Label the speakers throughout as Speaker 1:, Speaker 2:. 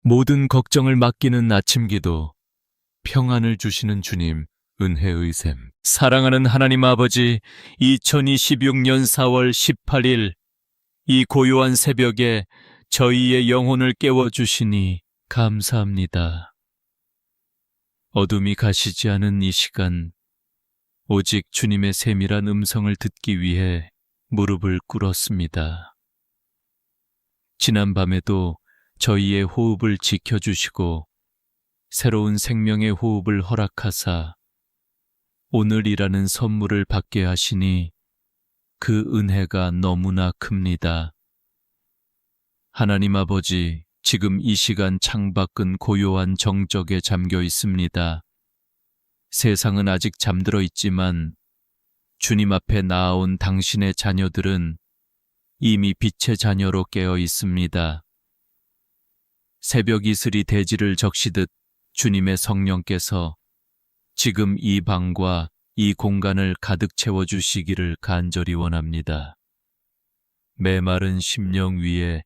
Speaker 1: 모든 걱정을 맡기는 아침 기도, 평안을 주시는 주님, 은혜의 샘. 사랑하는 하나님 아버지, 2026년 4월 18일 이 고요한 새벽에 저희의 영혼을 깨워주시니 감사합니다. 어둠이 가시지 않은 이 시간, 오직 주님의 세밀한 음성을 듣기 위해 무릎을 꿇었습니다. 지난 밤에도 저희의 호흡을 지켜주시고 새로운 생명의 호흡을 허락하사 오늘이라는 선물을 받게 하시니 그 은혜가 너무나 큽니다. 하나님 아버지, 지금 이 시간 창밖은 고요한 정적에 잠겨 있습니다. 세상은 아직 잠들어 있지만 주님 앞에 나아온 당신의 자녀들은 이미 빛의 자녀로 깨어 있습니다. 새벽 이슬이 대지를 적시듯 주님의 성령께서 지금 이 방과 이 공간을 가득 채워주시기를 간절히 원합니다. 메마른 심령 위에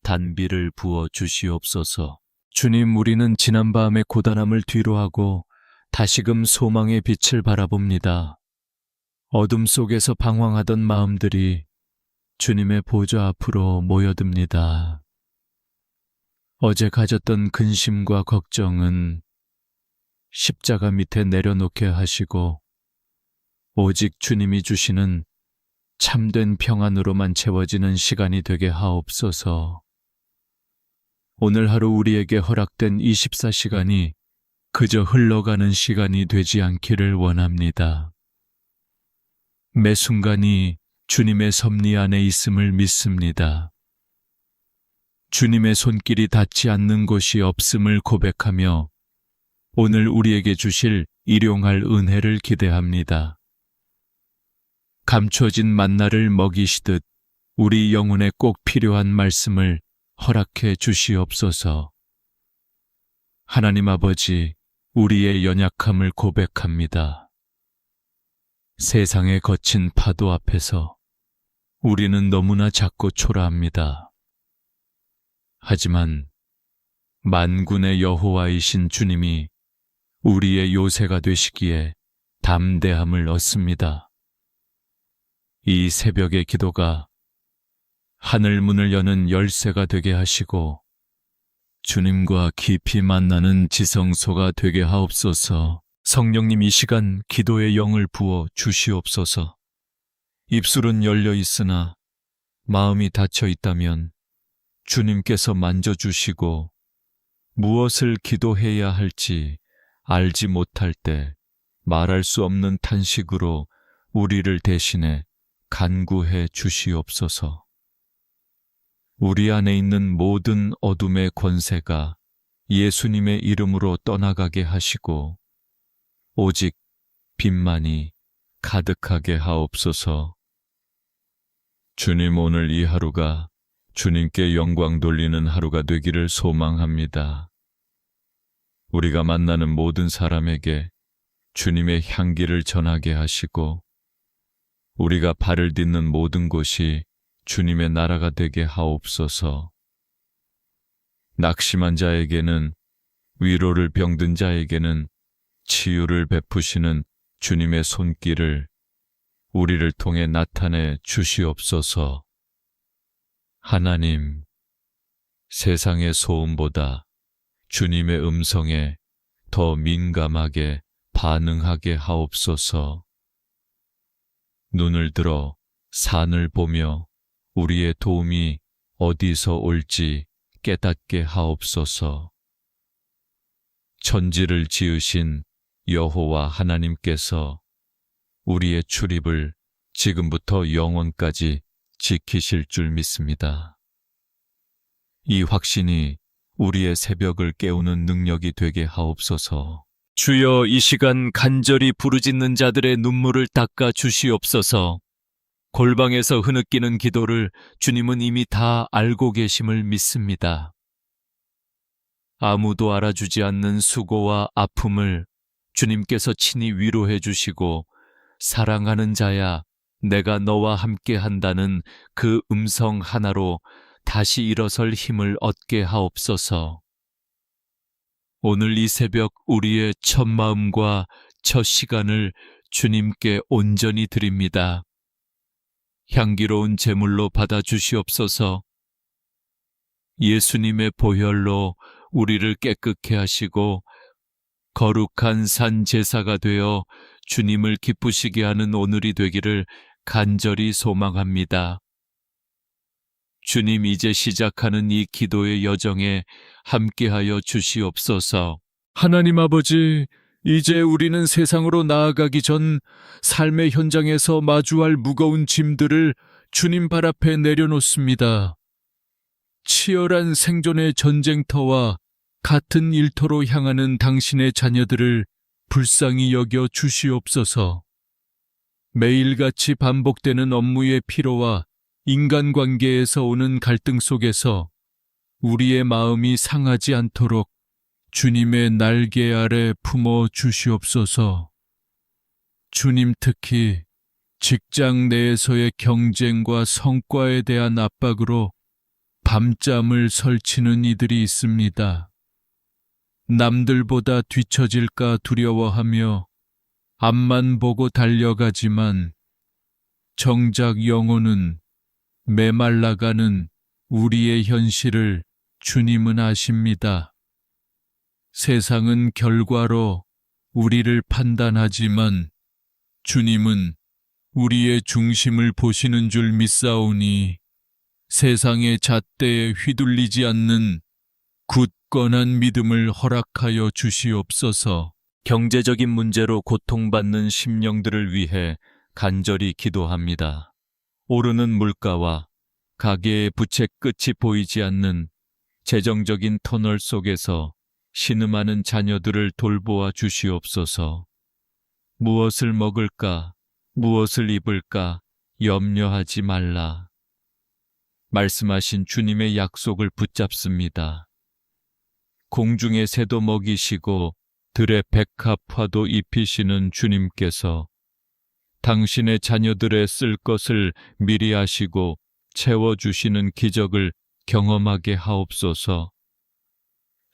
Speaker 1: 단비를 부어 주시옵소서. 주님, 우리는 지난밤의 고단함을 뒤로하고 다시금 소망의 빛을 바라봅니다. 어둠 속에서 방황하던 마음들이 주님의 보좌 앞으로 모여듭니다. 어제 가졌던 근심과 걱정은 십자가 밑에 내려놓게 하시고 오직 주님이 주시는 참된 평안으로만 채워지는 시간이 되게 하옵소서. 오늘 하루 우리에게 허락된 24시간이 그저 흘러가는 시간이 되지 않기를 원합니다. 매 순간이 주님의 섭리 안에 있음을 믿습니다. 주님의 손길이 닿지 않는 곳이 없음을 고백하며 오늘 우리에게 주실 일용할 은혜를 기대합니다. 감춰진 만나를 먹이시듯 우리 영혼에 꼭 필요한 말씀을 허락해 주시옵소서. 하나님 아버지, 우리의 연약함을 고백합니다. 세상의 거친 파도 앞에서 우리는 너무나 작고 초라합니다. 하지만 만군의 여호와이신 주님이 우리의 요새가 되시기에 담대함을 얻습니다. 이 새벽의 기도가 하늘 문을 여는 열쇠가 되게 하시고 주님과 깊이 만나는 지성소가 되게 하옵소서. 성령님, 이 시간 기도의 영을 부어 주시옵소서. 입술은 열려 있으나 마음이 닫혀 있다면 주님께서 만져주시고 무엇을 기도해야 할지 알지 못할 때 말할 수 없는 탄식으로 우리를 대신해 간구해 주시옵소서. 우리 안에 있는 모든 어둠의 권세가 예수님의 이름으로 떠나가게 하시고 오직 빛만이 가득하게 하옵소서. 주님, 오늘 이 하루가 주님께 영광 돌리는 하루가 되기를 소망합니다. 우리가 만나는 모든 사람에게 주님의 향기를 전하게 하시고 우리가 발을 딛는 모든 곳이 주님의 나라가 되게 하옵소서. 낙심한 자에게는 위로를, 병든 자에게는 치유를 베푸시는 주님의 손길을 우리를 통해 나타내 주시옵소서. 하나님, 세상의 소음보다 주님의 음성에 더 민감하게 반응하게 하옵소서. 눈을 들어 산을 보며 우리의 도움이 어디서 올지 깨닫게 하옵소서. 천지를 지으신 여호와 하나님께서 우리의 출입을 지금부터 영원까지 지키실 줄 믿습니다. 이 확신이 우리의 새벽을 깨우는 능력이 되게 하옵소서. 주여, 이 시간 간절히 부르짖는 자들의 눈물을 닦아 주시옵소서. 골방에서 흐느끼는 기도를 주님은 이미 다 알고 계심을 믿습니다. 아무도 알아주지 않는 수고와 아픔을 주님께서 친히 위로해 주시고 사랑하는 자야, 내가 너와 함께 한다는 그 음성 하나로 다시 일어설 힘을 얻게 하옵소서. 오늘 이 새벽 우리의 첫 마음과 첫 시간을 주님께 온전히 드립니다. 향기로운 제물로 받아 주시옵소서. 예수님의 보혈로 우리를 깨끗게 하시고 거룩한 산 제사가 되어 주님을 기쁘시게 하는 오늘이 되기를 간절히 소망합니다. 주님, 이제 시작하는 이 기도의 여정에 함께하여 주시옵소서. 하나님 아버지, 이제 우리는 세상으로 나아가기 전 삶의 현장에서 마주할 무거운 짐들을 주님 발 앞에 내려놓습니다. 치열한 생존의 전쟁터와 같은 일터로 향하는 당신의 자녀들을 불쌍히 여겨 주시옵소서. 매일같이 반복되는 업무의 피로와 인간관계에서 오는 갈등 속에서 우리의 마음이 상하지 않도록 주님의 날개 아래 품어 주시옵소서. 주님, 특히 직장 내에서의 경쟁과 성과에 대한 압박으로 밤잠을 설치는 이들이 있습니다. 남들보다 뒤처질까 두려워하며 앞만 보고 달려가지만 정작 영혼은 메말라가는 우리의 현실을 주님은 아십니다. 세상은 결과로 우리를 판단하지만 주님은 우리의 중심을 보시는 줄 믿사오니 세상의 잣대에 휘둘리지 않는 굳건한 믿음을 허락하여 주시옵소서. 경제적인 문제로 고통받는 심령들을 위해 간절히 기도합니다. 오르는 물가와 가계의 부채 끝이 보이지 않는 재정적인 터널 속에서 신음하는 자녀들을 돌보아 주시옵소서. 무엇을 먹을까, 무엇을 입을까 염려하지 말라. 말씀하신 주님의 약속을 붙잡습니다. 공중의 새도 먹이시고 들의 백합화도 입히시는 주님께서 당신의 자녀들의 쓸 것을 미리 아시고 채워주시는 기적을 경험하게 하옵소서.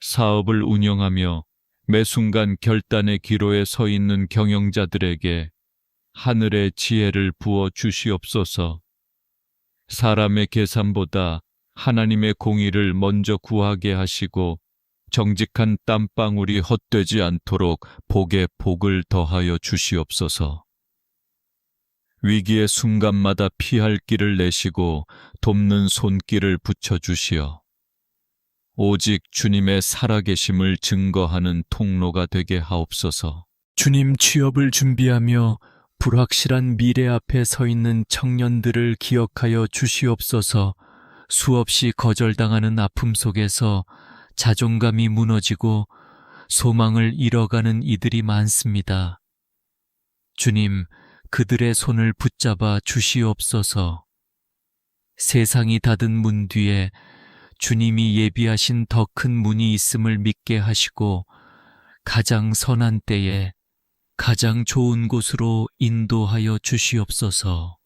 Speaker 1: 사업을 운영하며 매 순간 결단의 기로에 서 있는 경영자들에게 하늘의 지혜를 부어 주시옵소서. 사람의 계산보다 하나님의 공의를 먼저 구하게 하시고 정직한 땀방울이 헛되지 않도록 복에 복을 더하여 주시옵소서. 위기의 순간마다 피할 길을 내시고 돕는 손길을 붙여주시어 오직 주님의 살아계심을 증거하는 통로가 되게 하옵소서. 주님, 취업을 준비하며 불확실한 미래 앞에 서 있는 청년들을 기억하여 주시옵소서. 수없이 거절당하는 아픔 속에서 자존감이 무너지고 소망을 잃어가는 이들이 많습니다. 주님, 그들의 손을 붙잡아 주시옵소서. 세상이 닫은 문 뒤에 주님이 예비하신 더 큰 문이 있음을 믿게 하시고 가장 선한 때에 가장 좋은 곳으로 인도하여 주시옵소서.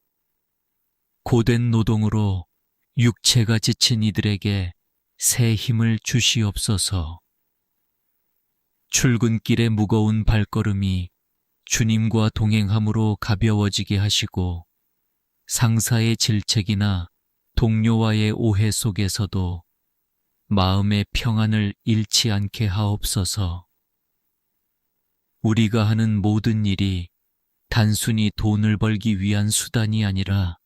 Speaker 1: 고된 노동으로 육체가 지친 이들에게 새 힘을 주시옵소서. 출근길의 무거운 발걸음이 주님과 동행함으로 가벼워지게 하시고 상사의 질책이나 동료와의 오해 속에서도 마음의 평안을 잃지 않게 하옵소서. 우리가 하는 모든 일이 단순히 돈을 벌기 위한 수단이 아니라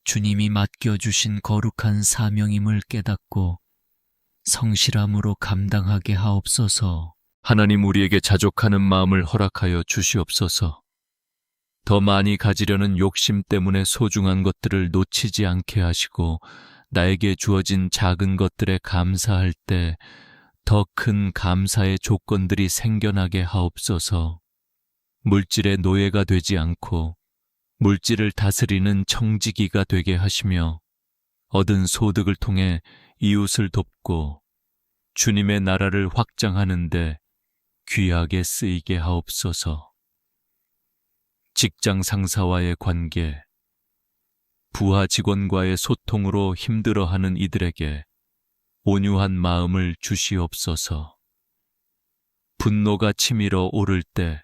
Speaker 1: 주님이 맡겨주신 거룩한 사명임을 깨닫고 성실함으로 감당하게 하옵소서. 하나님, 우리에게 자족하는 마음을 허락하여 주시옵소서. 더 많이 가지려는 욕심 때문에 소중한 것들을 놓치지 않게 하시고 나에게 주어진 작은 것들에 감사할 때 더 큰 감사의 조건들이 생겨나게 하옵소서. 물질의 노예가 되지 않고 물질을 다스리는 청지기가 되게 하시며 얻은 소득을 통해 이웃을 돕고 주님의 나라를 확장하는 데 귀하게 쓰이게 하옵소서. 직장 상사와의 관계, 부하 직원과의 소통으로 힘들어하는 이들에게 온유한 마음을 주시옵소서. 분노가 치밀어 오를 때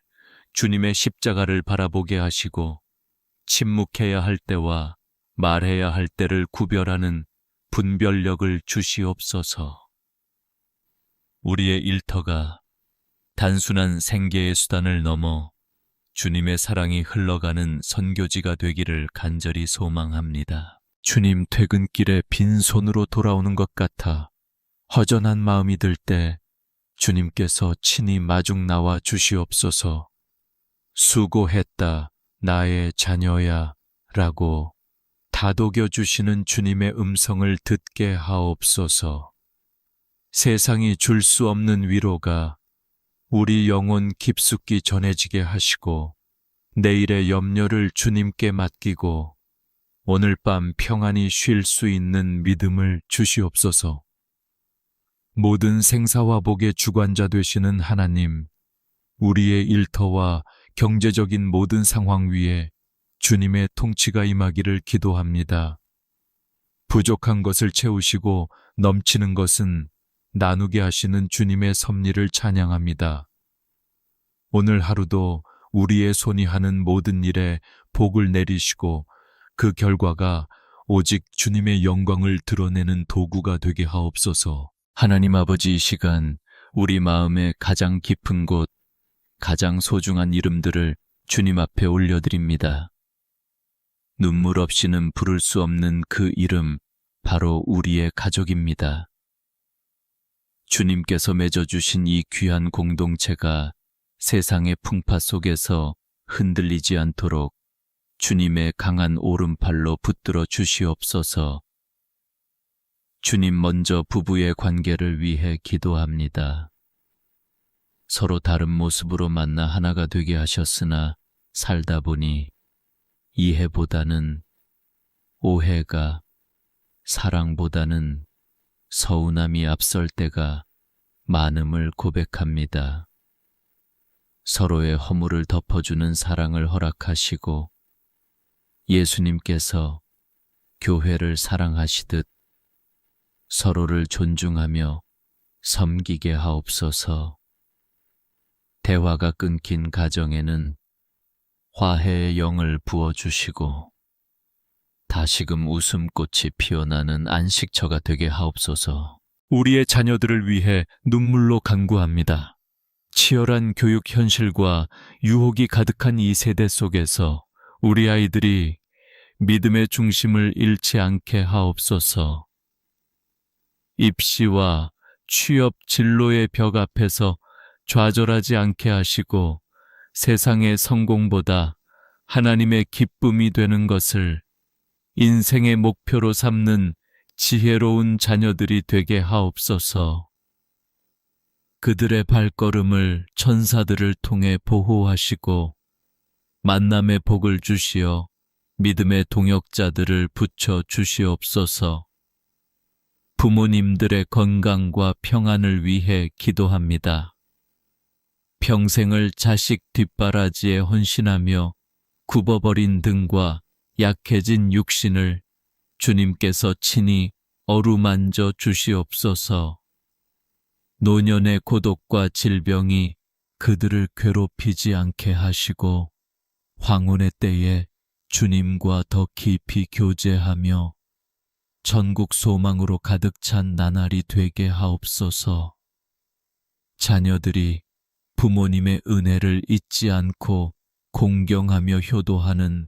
Speaker 1: 주님의 십자가를 바라보게 하시고 침묵해야 할 때와 말해야 할 때를 구별하는 분별력을 주시옵소서. 우리의 일터가 단순한 생계의 수단을 넘어 주님의 사랑이 흘러가는 선교지가 되기를 간절히 소망합니다. 주님 퇴근길에 빈손으로 돌아오는 것 같아 허전한 마음이 들 때 주님께서 친히 마중 나와 주시옵소서. 수고했다, 나의 자녀야 라고 다독여 주시는 주님의 음성을 듣게 하옵소서. 세상이 줄 수 없는 위로가 우리 영혼 깊숙이 전해지게 하시고 내일의 염려를 주님께 맡기고 오늘 밤 평안히 쉴 수 있는 믿음을 주시옵소서. 모든 생사와 복의 주관자 되시는 하나님, 우리의 일터와 경제적인 모든 상황 위에 주님의 통치가 임하기를 기도합니다. 부족한 것을 채우시고 넘치는 것은 나누게 하시는 주님의 섭리를 찬양합니다. 오늘 하루도 우리의 손이 하는 모든 일에 복을 내리시고 그 결과가 오직 주님의 영광을 드러내는 도구가 되게 하옵소서. 하나님 아버지, 이 시간 우리 마음의 가장 깊은 곳, 가장 소중한 이름들을 주님 앞에 올려드립니다. 눈물 없이는 부를 수 없는 그 이름, 바로 우리의 가족입니다. 주님께서 맺어주신 이 귀한 공동체가 세상의 풍파 속에서 흔들리지 않도록 주님의 강한 오른팔로 붙들어 주시옵소서. 주님, 먼저 부부의 관계를 위해 기도합니다. 서로 다른 모습으로 만나 하나가 되게 하셨으나 살다 보니 이해보다는 오해가, 사랑보다는 서운함이 앞설 때가 많음을 고백합니다. 서로의 허물을 덮어주는 사랑을 허락하시고 예수님께서 교회를 사랑하시듯 서로를 존중하며 섬기게 하옵소서. 대화가 끊긴 가정에는 화해의 영을 부어주시고 다시금 웃음꽃이 피어나는 안식처가 되게 하옵소서. 우리의 자녀들을 위해 눈물로 간구합니다. 치열한 교육 현실과 유혹이 가득한 이 세대 속에서 우리 아이들이 믿음의 중심을 잃지 않게 하옵소서. 입시와 취업 진로의 벽 앞에서 좌절하지 않게 하시고 세상의 성공보다 하나님의 기쁨이 되는 것을 인생의 목표로 삼는 지혜로운 자녀들이 되게 하옵소서. 그들의 발걸음을 천사들을 통해 보호하시고 만남의 복을 주시어 믿음의 동역자들을 붙여 주시옵소서. 부모님들의 건강과 평안을 위해 기도합니다. 평생을 자식 뒷바라지에 헌신하며 굽어버린 등과 약해진 육신을 주님께서 친히 어루만져 주시옵소서. 노년의 고독과 질병이 그들을 괴롭히지 않게 하시고 황혼의 때에 주님과 더 깊이 교제하며 전국 소망으로 가득 찬 나날이 되게 하옵소서. 자녀들이 부모님의 은혜를 잊지 않고 공경하며 효도하는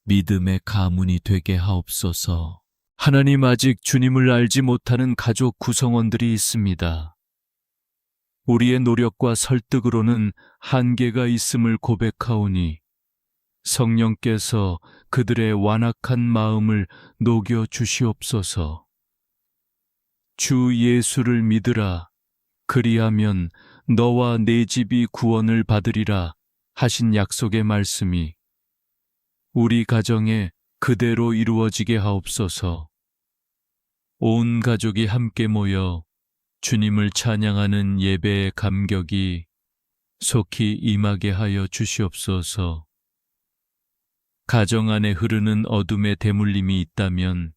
Speaker 1: 믿음의 가문이 되게 하옵소서. 하나님, 아직 주님을 알지 못하는 가족 구성원들이 있습니다. 우리의 노력과 설득으로는 한계가 있음을 고백하오니 성령께서 그들의 완악한 마음을 녹여 주시옵소서. 주 예수를 믿으라. 그리하면 너와 네 집이 구원을 받으리라 하신 약속의 말씀이 우리 가정에 그대로 이루어지게 하옵소서. 온 가족이 함께 모여 주님을 찬양하는 예배의 감격이 속히 임하게 하여 주시옵소서. 가정 안에 흐르는 어둠의 대물림이 있다면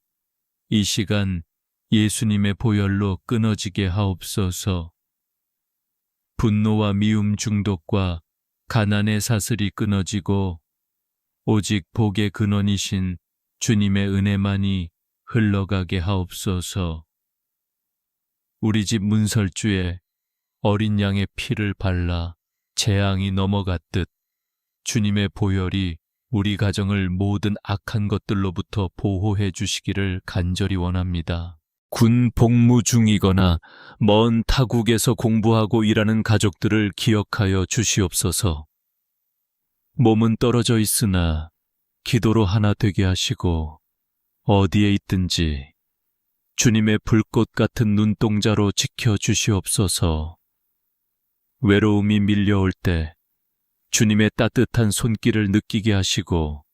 Speaker 1: 이 시간 예수님의 보혈로 끊어지게 하옵소서. 분노와 미움 중독과 가난의 사슬이 끊어지고 오직 복의 근원이신 주님의 은혜만이 흘러가게 하옵소서. 우리 집 문설주에 어린 양의 피를 발라 재앙이 넘어갔듯 주님의 보혈이 우리 가정을 모든 악한 것들로부터 보호해 주시기를 간절히 원합니다. 군 복무 중이거나 먼 타국에서 공부하고 일하는 가족들을 기억하여 주시옵소서. 몸은 떨어져 있으나 기도로 하나 되게 하시고 어디에 있든지 주님의 불꽃 같은 눈동자로 지켜 주시옵소서. 외로움이 밀려올 때 주님의 따뜻한 손길을 느끼게 하시고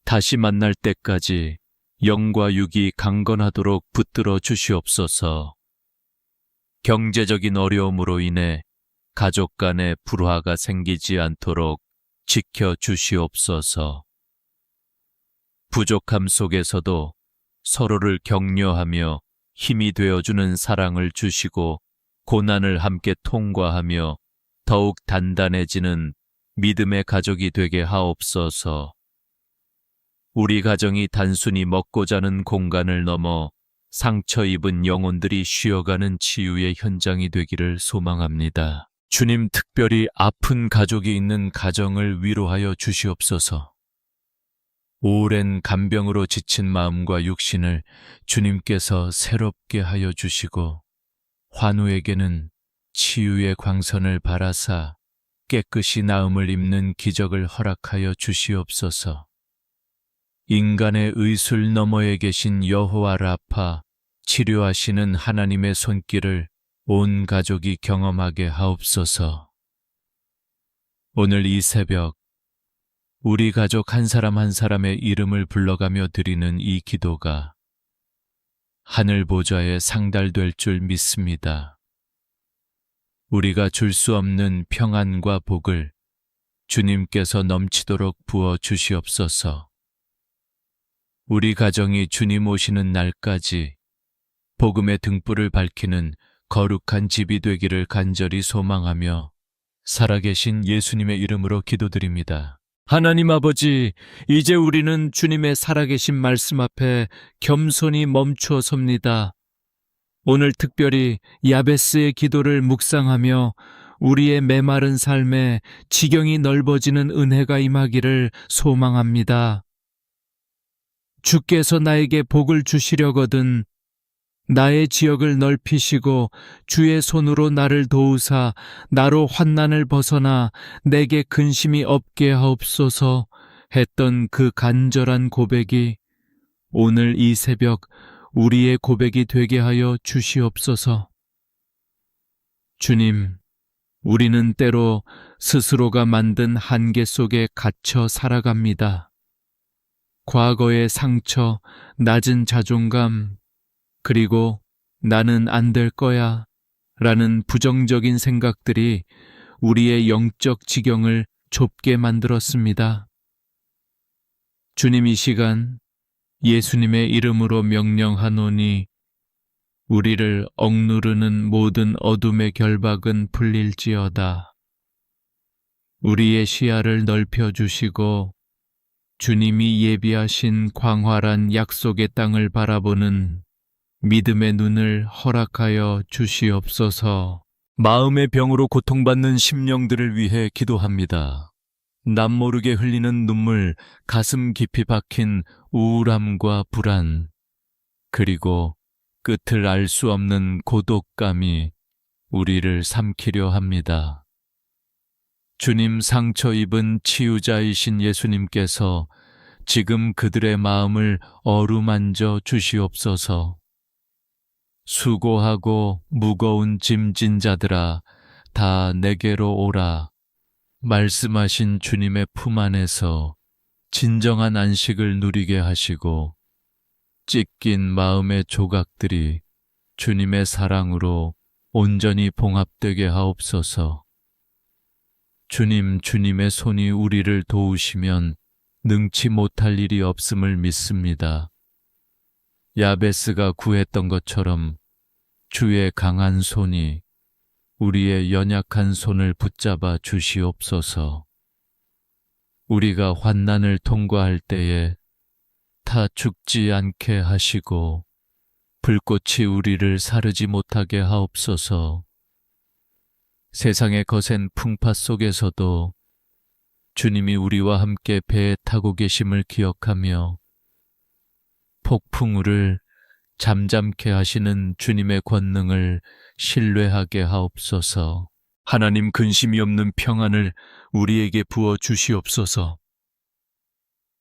Speaker 1: 다시 만날 때까지 영과 육이 강건하도록 붙들어 주시옵소서. 경제적인 어려움으로 인해 가족 간에 불화가 생기지 않도록 지켜 주시옵소서. 부족함 속에서도 서로를 격려하며 힘이 되어주는 사랑을 주시고 고난을 함께 통과하며 더욱 단단해지는 믿음의 가족이 되게 하옵소서. 우리 가정이 단순히 먹고 자는 공간을 넘어 상처 입은 영혼들이 쉬어가는 치유의 현장이 되기를 소망합니다. 주님, 특별히 아픈 가족이 있는 가정을 위로하여 주시옵소서. 오랜 간병으로 지친 마음과 육신을 주님께서 새롭게 하여 주시고 환우에게는 치유의 광선을 바라사 깨끗이 나음을 입는 기적을 허락하여 주시옵소서. 인간의 의술 너머에 계신 여호와 라파, 치료하시는 하나님의 손길을 온 가족이 경험하게 하옵소서. 오늘 이 새벽 우리 가족 한 사람 한 사람의 이름을 불러가며 드리는 이 기도가 하늘 보좌에 상달될 줄 믿습니다. 우리가 줄 수 없는 평안과 복을 주님께서 넘치도록 부어 주시옵소서. 우리 가정이 주님 오시는 날까지 복음의 등불을 밝히는 거룩한 집이 되기를 간절히 소망하며 살아계신 예수님의 이름으로 기도드립니다. 하나님 아버지, 이제 우리는 주님의 살아계신 말씀 앞에 겸손히 멈추어 섭니다. 오늘 특별히 야베스의 기도를 묵상하며 우리의 메마른 삶에 지경이 넓어지는 은혜가 임하기를 소망합니다. 주께서 나에게 복을 주시려거든 나의 지역을 넓히시고 주의 손으로 나를 도우사 나로 환난을 벗어나 내게 근심이 없게 하옵소서 했던 그 간절한 고백이 오늘 이 새벽 우리의 고백이 되게 하여 주시옵소서. 주님, 우리는 때로 스스로가 만든 한계 속에 갇혀 살아갑니다. 과거의 상처, 낮은 자존감, 그리고 나는 안 될 거야 라는 부정적인 생각들이 우리의 영적 지경을 좁게 만들었습니다. 주님, 이 시간 예수님의 이름으로 명령하노니 우리를 억누르는 모든 어둠의 결박은 풀릴지어다. 우리의 시야를 넓혀주시고 주님이 예비하신 광활한 약속의 땅을 바라보는 믿음의 눈을 허락하여 주시옵소서. 마음의 병으로 고통받는 심령들을 위해 기도합니다. 남모르게 흘리는 눈물, 가슴 깊이 박힌 우울함과 불안, 그리고 끝을 알 수 없는 고독감이 우리를 삼키려 합니다. 주님, 상처 입은 치유자이신 예수님께서 지금 그들의 마음을 어루만져 주시옵소서. 수고하고 무거운 짐진 자들아, 다 내게로 오라. 말씀하신 주님의 품 안에서 진정한 안식을 누리게 하시고 찢긴 마음의 조각들이 주님의 사랑으로 온전히 봉합되게 하옵소서. 주님, 주님의 손이 우리를 도우시면 능치 못할 일이 없음을 믿습니다. 야베스가 구했던 것처럼 주의 강한 손이 우리의 연약한 손을 붙잡아 주시옵소서. 우리가 환난을 통과할 때에 타 죽지 않게 하시고 불꽃이 우리를 사르지 못하게 하옵소서. 세상의 거센 풍파 속에서도 주님이 우리와 함께 배에 타고 계심을 기억하며 폭풍우를 잠잠케 하시는 주님의 권능을 신뢰하게 하옵소서. 하나님, 근심이 없는 평안을 우리에게 부어 주시옵소서.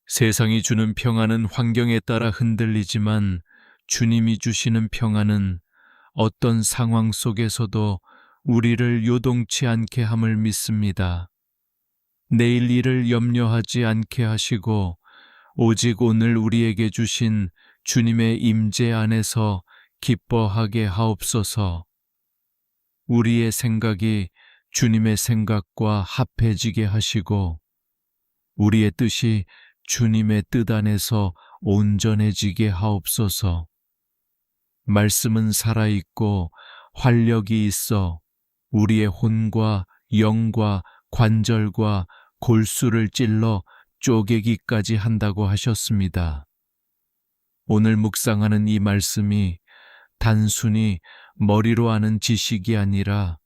Speaker 1: 세상이 주는 평안은 환경에 따라 흔들리지만 주님이 주시는 평안은 어떤 상황 속에서도 우리를 요동치 않게 함을 믿습니다. 내일 일을 염려하지 않게 하시고 오직 오늘 우리에게 주신 주님의 임재 안에서 기뻐하게 하옵소서. 우리의 생각이 주님의 생각과 합해지게 하시고 우리의 뜻이 주님의 뜻 안에서 온전해지게 하옵소서. 말씀은 살아있고 활력이 있어 우리의 혼과 영과 관절과 골수를 찔러 쪼개기까지 한다고 하셨습니다. 오늘 묵상하는 이 말씀이 단순히 머리로 아는 지식이 아니라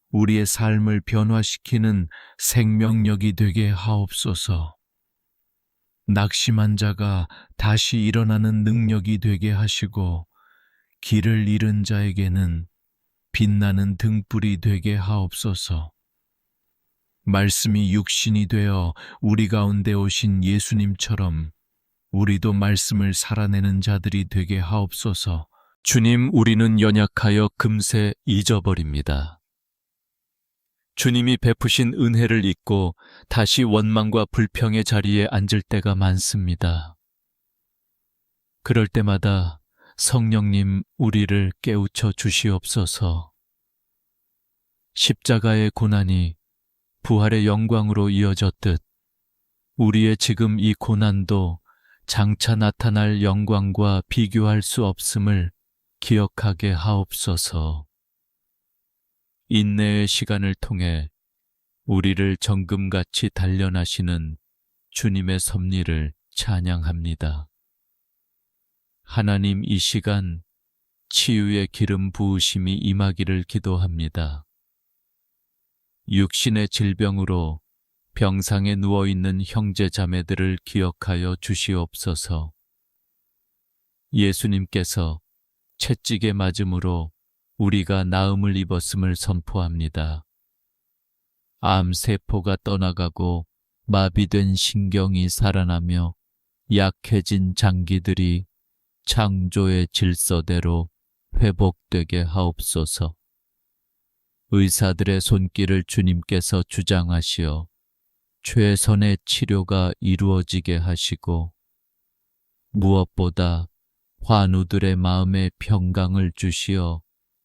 Speaker 1: 우리의 삶을 변화시키는 생명력이 되게 하옵소서. 낙심한 자가 다시 일어나는 능력이 되게 하시고 길을 잃은 자에게는 빛나는 등불이 되게 하옵소서. 말씀이 육신이 되어 우리 가운데 오신 예수님처럼 우리도 말씀을 살아내는 자들이 되게 하옵소서. 주님, 우리는 연약하여 금세 잊어버립니다. 주님이 베푸신 은혜를 잊고 다시 원망과 불평의 자리에 앉을 때가 많습니다. 그럴 때마다 성령님, 우리를 깨우쳐 주시옵소서. 십자가의 고난이 부활의 영광으로 이어졌듯 우리의 지금 이 고난도 장차 나타날 영광과 비교할 수 없음을 기억하게 하옵소서. 인내의 시간을 통해 우리를 정금같이 단련하시는 주님의 섭리를 찬양합니다. 하나님, 이 시간 치유의 기름 부으심이 임하기를 기도합니다. 육신의 질병으로 병상에 누워있는 형제 자매들을 기억하여 주시옵소서. 예수님께서 채찍에 맞음으로 우리가 나음을 입었음을 선포합니다. 암세포가 떠나가고 마비된 신경이 살아나며 약해진 장기들이 창조의 질서대로 회복되게 하옵소서. 의사들의 손길을 주님께서 주장하시어 최선의 치료가 이루어지게 하시고 무엇보다 환우들의 마음에 평강을 주시어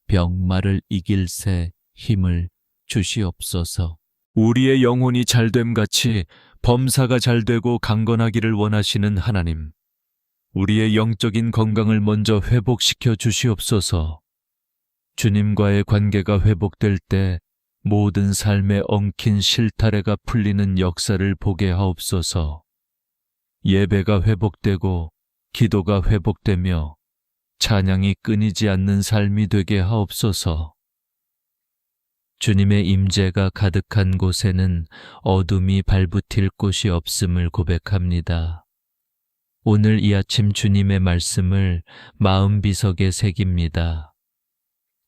Speaker 1: 병마를 이길 새 힘을 주시옵소서. 우리의 영혼이 잘됨같이 범사가 잘되고 강건하기를 원하시는 하나님, 우리의 영적인 건강을 먼저 회복시켜 주시옵소서. 주님과의 관계가 회복될 때 모든 삶에 엉킨 실타래가 풀리는 역사를 보게 하옵소서. 예배가 회복되고 기도가 회복되며 찬양이 끊이지 않는 삶이 되게 하옵소서. 주님의 임재가 가득한 곳에는 어둠이 발붙일 곳이 없음을 고백합니다. 오늘 이 아침 주님의 말씀을 마음 비석에 새깁니다.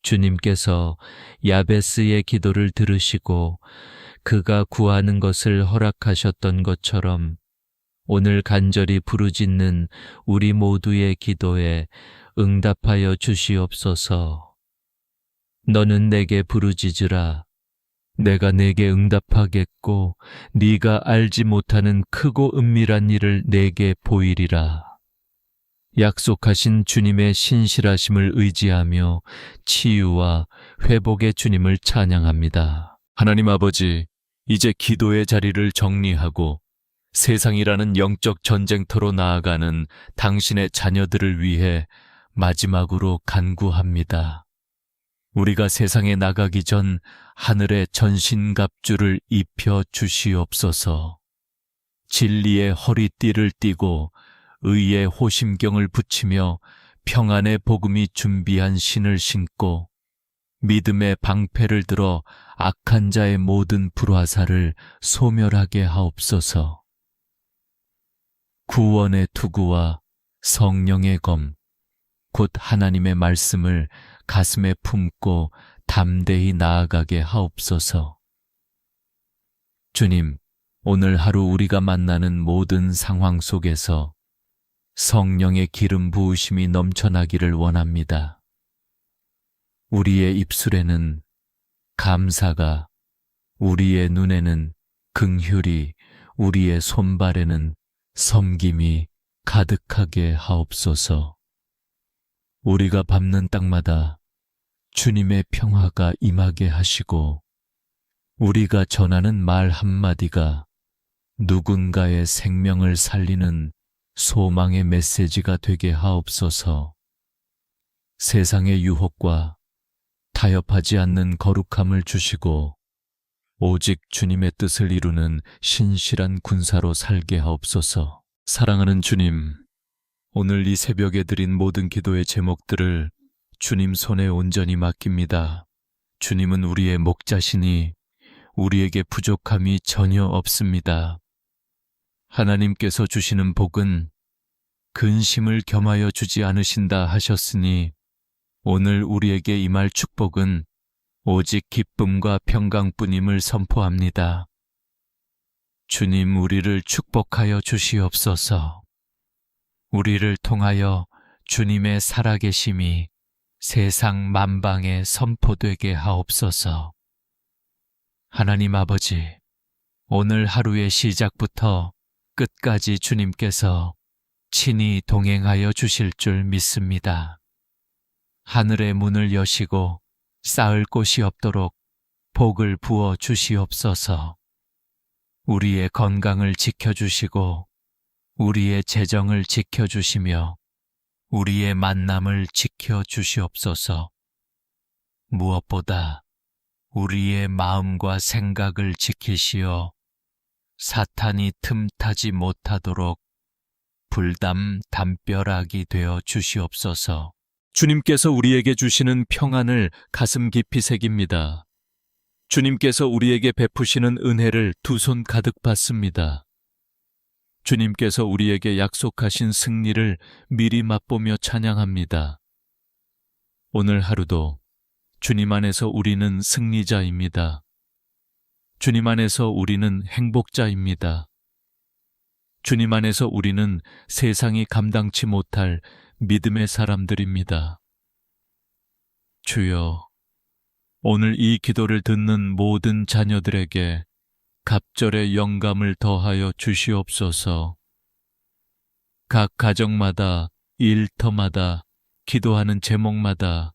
Speaker 1: 주님께서 야베스의 기도를 들으시고 그가 구하는 것을 허락하셨던 것처럼 오늘 간절히 부르짖는 우리 모두의 기도에 응답하여 주시옵소서. 너는 내게 부르짖으라. 내가 내게 응답하겠고 네가 알지 못하는 크고 은밀한 일을 내게 보이리라. 약속하신 주님의 신실하심을 의지하며 치유와 회복의 주님을 찬양합니다. 하나님 아버지, 이제 기도의 자리를 정리하고 세상이라는 영적 전쟁터로 나아가는 당신의 자녀들을 위해 마지막으로 간구합니다. 우리가 세상에 나가기 전 하늘의 전신갑주를 입혀 주시옵소서. 진리의 허리띠를 띠고 의의 호심경을 붙이며 평안의 복음이 준비한 신을 신고 믿음의 방패를 들어 악한 자의 모든 불화살을 소멸하게 하옵소서. 구원의 투구와 성령의 검, 곧 하나님의 말씀을 가슴에 품고 담대히 나아가게 하옵소서. 주님, 오늘 하루 우리가 만나는 모든 상황 속에서 성령의 기름 부으심이 넘쳐나기를 원합니다. 우리의 입술에는 감사가, 우리의 눈에는 긍휼이, 우리의 손발에는 섬김이 가득하게 하옵소서. 우리가 밟는 땅마다 주님의 평화가 임하게 하시고 우리가 전하는 말 한마디가 누군가의 생명을 살리는 소망의 메시지가 되게 하옵소서. 세상의 유혹과 타협하지 않는 거룩함을 주시고 오직 주님의 뜻을 이루는 신실한 군사로 살게 하옵소서. 사랑하는 주님, 오늘 이 새벽에 드린 모든 기도의 제목들을 주님 손에 온전히 맡깁니다. 주님은 우리의 목자시니 우리에게 부족함이 전혀 없습니다. 하나님께서 주시는 복은 근심을 겸하여 주지 않으신다 하셨으니 오늘 우리에게 임할 축복은 오직 기쁨과 평강뿐임을 선포합니다. 주님, 우리를 축복하여 주시옵소서. 우리를 통하여 주님의 살아계심이 세상 만방에 선포되게 하옵소서. 하나님 아버지, 오늘 하루의 시작부터 끝까지 주님께서 친히 동행하여 주실 줄 믿습니다. 하늘의 문을 여시고 쌓을 곳이 없도록 복을 부어 주시옵소서. 우리의 건강을 지켜주시고 우리의 재정을 지켜주시며 우리의 만남을 지켜주시옵소서. 무엇보다 우리의 마음과 생각을 지키시어 사탄이 틈타지 못하도록 불담 담벼락이 되어 주시옵소서. 주님께서 우리에게 주시는 평안을 가슴 깊이 새깁니다. 주님께서 우리에게 베푸시는 은혜를 두 손 가득 받습니다. 주님께서 우리에게 약속하신 승리를 미리 맛보며 찬양합니다. 오늘 하루도 주님 안에서 우리는 승리자입니다. 주님 안에서 우리는 행복자입니다. 주님 안에서 우리는 세상이 감당치 못할 믿음의 사람들입니다. 주여, 오늘 이 기도를 듣는 모든 자녀들에게 갑절의 영감을 더하여 주시옵소서. 각 가정마다, 일터마다, 기도하는 제목마다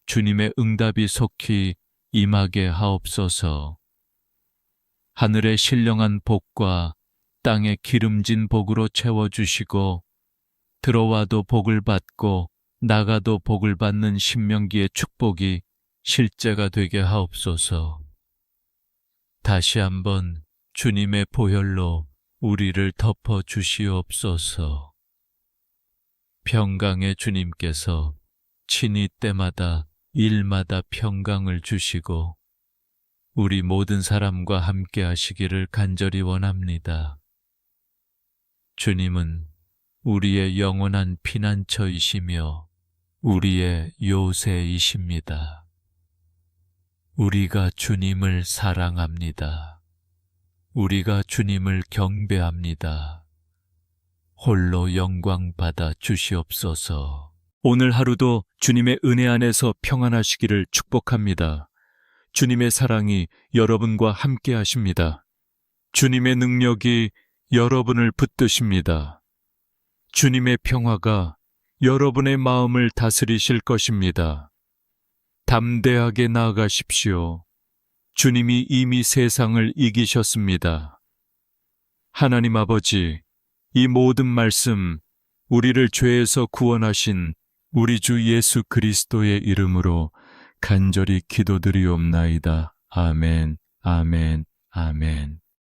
Speaker 1: 주님의 응답이 속히 임하게 하옵소서. 하늘의 신령한 복과 땅의 기름진 복으로 채워주시고 들어와도 복을 받고 나가도 복을 받는 신명기의 축복이 실제가 되게 하옵소서. 다시 한번 주님의 보혈로 우리를 덮어 주시옵소서. 평강의 주님께서 친히 때마다 일마다 평강을 주시고 우리 모든 사람과 함께 하시기를 간절히 원합니다. 주님은 우리의 영원한 피난처이시며 우리의 요새이십니다. 우리가 주님을 사랑합니다. 우리가 주님을 경배합니다. 홀로 영광 받아 주시옵소서. 오늘 하루도 주님의 은혜 안에서 평안하시기를 축복합니다. 주님의 사랑이 여러분과 함께 하십니다. 주님의 능력이 여러분을 붙드십니다. 주님의 평화가 여러분의 마음을 다스리실 것입니다. 담대하게 나아가십시오. 주님이 이미 세상을 이기셨습니다. 하나님 아버지, 이 모든 말씀, 우리를 죄에서 구원하신 우리 주 예수 그리스도의 이름으로 간절히 기도드리옵나이다. 아멘, 아멘, 아멘.